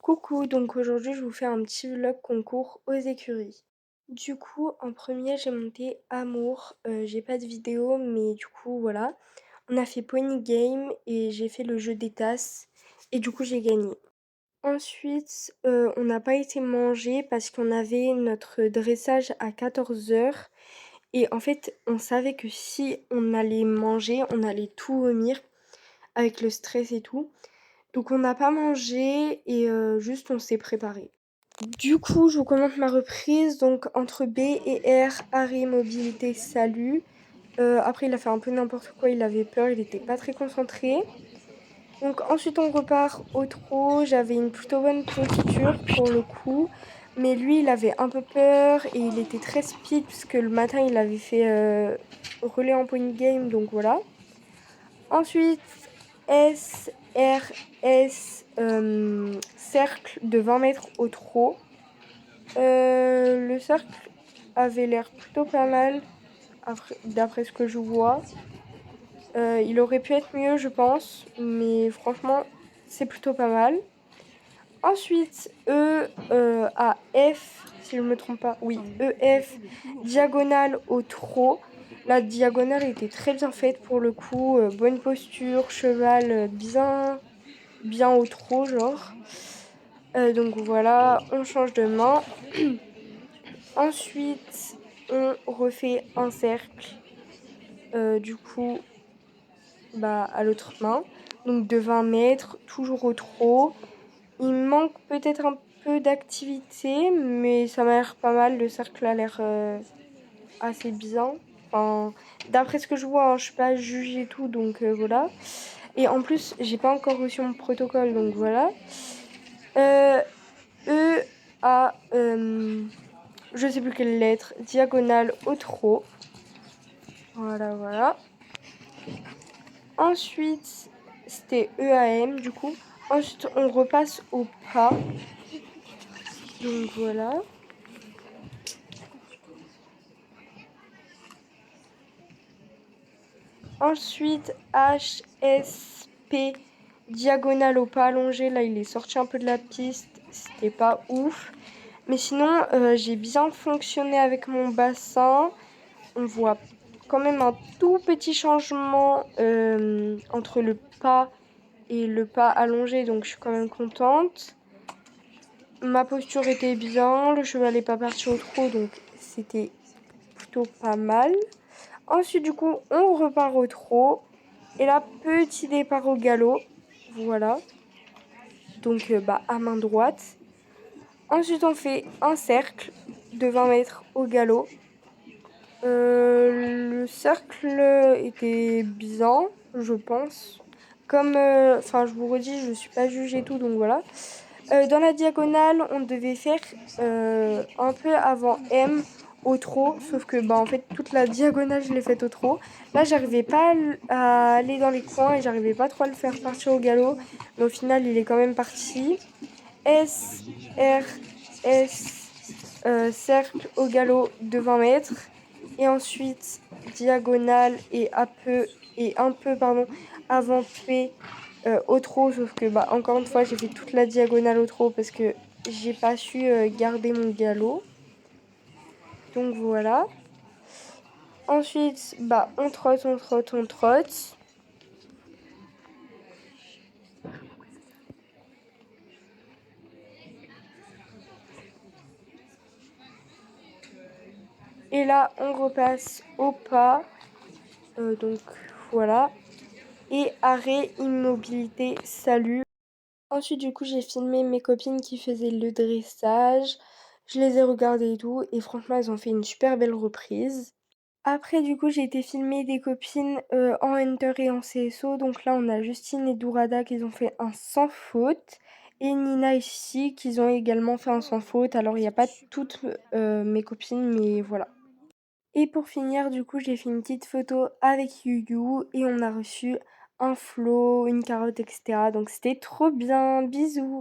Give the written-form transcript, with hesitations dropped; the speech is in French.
Coucou, donc aujourd'hui je vous fais un petit vlog concours aux écuries. Du coup, en premier j'ai monté Amour, j'ai pas de vidéo mais du coup voilà. On a fait Pony Game et j'ai fait le jeu des tasses et du coup j'ai gagné. Ensuite, on n'a pas été manger parce qu'on avait notre dressage à 14 h et en fait on savait que si on allait manger, on allait tout vomir avec le stress et tout. Donc on n'a pas mangé et juste on s'est préparé. Du coup, je vous commente ma reprise. Donc entre B et R, arrêt, mobilité, salut. Après, il a fait un peu n'importe quoi, il avait peur, il était pas très concentré. Donc ensuite, on repart au trot. J'avais une plutôt bonne posture pour le coup. Mais lui, il avait un peu peur et il était très speed puisque le matin, il avait fait relais en pony game. Donc voilà. Ensuite, S, R, S, cercle de 20 mètres au trot. Le cercle avait l'air plutôt pas mal, d'après ce que je vois. Il aurait pu être mieux, je pense, mais franchement, c'est plutôt pas mal. Ensuite, E à F, si je ne me trompe pas. Oui, E, F, diagonale au trot. La diagonale était très bien faite pour le coup. Bonne posture, cheval bien au trot, genre. Donc voilà, on change de main. Ensuite, on refait un cercle, du coup, bah, à l'autre main. Donc de 20 mètres, toujours au trot. Il manque peut-être un peu d'activité, mais ça m'a l'air pas mal. Le cercle a l'air assez bien. Enfin, d'après ce que je vois, hein, je suis pas juge et tout, donc voilà. Et en plus, j'ai pas encore reçu mon protocole, donc voilà. E à je sais plus quelle lettre, diagonale au trot. Voilà, voilà. Ensuite, c'était EAM du coup. Ensuite, on repasse au pas. Donc voilà. Ensuite, H, S, P, diagonale au pas allongé. Là, il est sorti un peu de la piste. C'était pas ouf. Mais sinon, j'ai bien fonctionné avec mon bassin. On voit quand même un tout petit changement entre le pas et le pas allongé. Donc, je suis quand même contente. Ma posture était bien. Le cheval n'est pas parti au trot. Donc, c'était plutôt pas mal. Ensuite, du coup, on repart au trot. Et là, petit départ au galop. Voilà. Donc, bah, à main droite. Ensuite, on fait un cercle de 20 mètres au galop. Le cercle était bien, je pense. Comme, enfin, je vous redis, je suis pas juge et tout, donc voilà. Dans la diagonale, on devait faire un peu avant M au trot, sauf que bah en fait toute la diagonale je l'ai faite au trot. Là, j'arrivais pas à aller dans les coins et j'arrivais pas trop à le faire partir au galop, mais au final, il est quand même parti. S, R, S, cercle au galop de 20 mètres. Et ensuite, diagonale et un peu pardon, avant P au trot. Sauf que, bah, encore une fois, j'ai fait toute la diagonale au trot parce que j'ai pas su garder mon galop. Donc voilà. Ensuite, bah, on trotte, on trotte, on trotte. Et là, on repasse au pas. Donc voilà. Et arrêt, immobilité, salut. Ensuite, du coup, j'ai filmé mes copines qui faisaient le dressage. Je les ai regardées et tout. Et franchement, elles ont fait une super belle reprise. Après, du coup, j'ai été filmer des copines en Hunter et en CSO. Donc là, on a Justine et Dourada qui ont fait un sans faute. Et Nina et Sissi qui ont également fait un sans faute. Alors, il n'y a pas toutes mes copines, mais voilà. Et pour finir, du coup, j'ai fait une petite photo avec Yuyu et on a reçu un flow, une carotte, etc. Donc c'était trop bien. Bisous!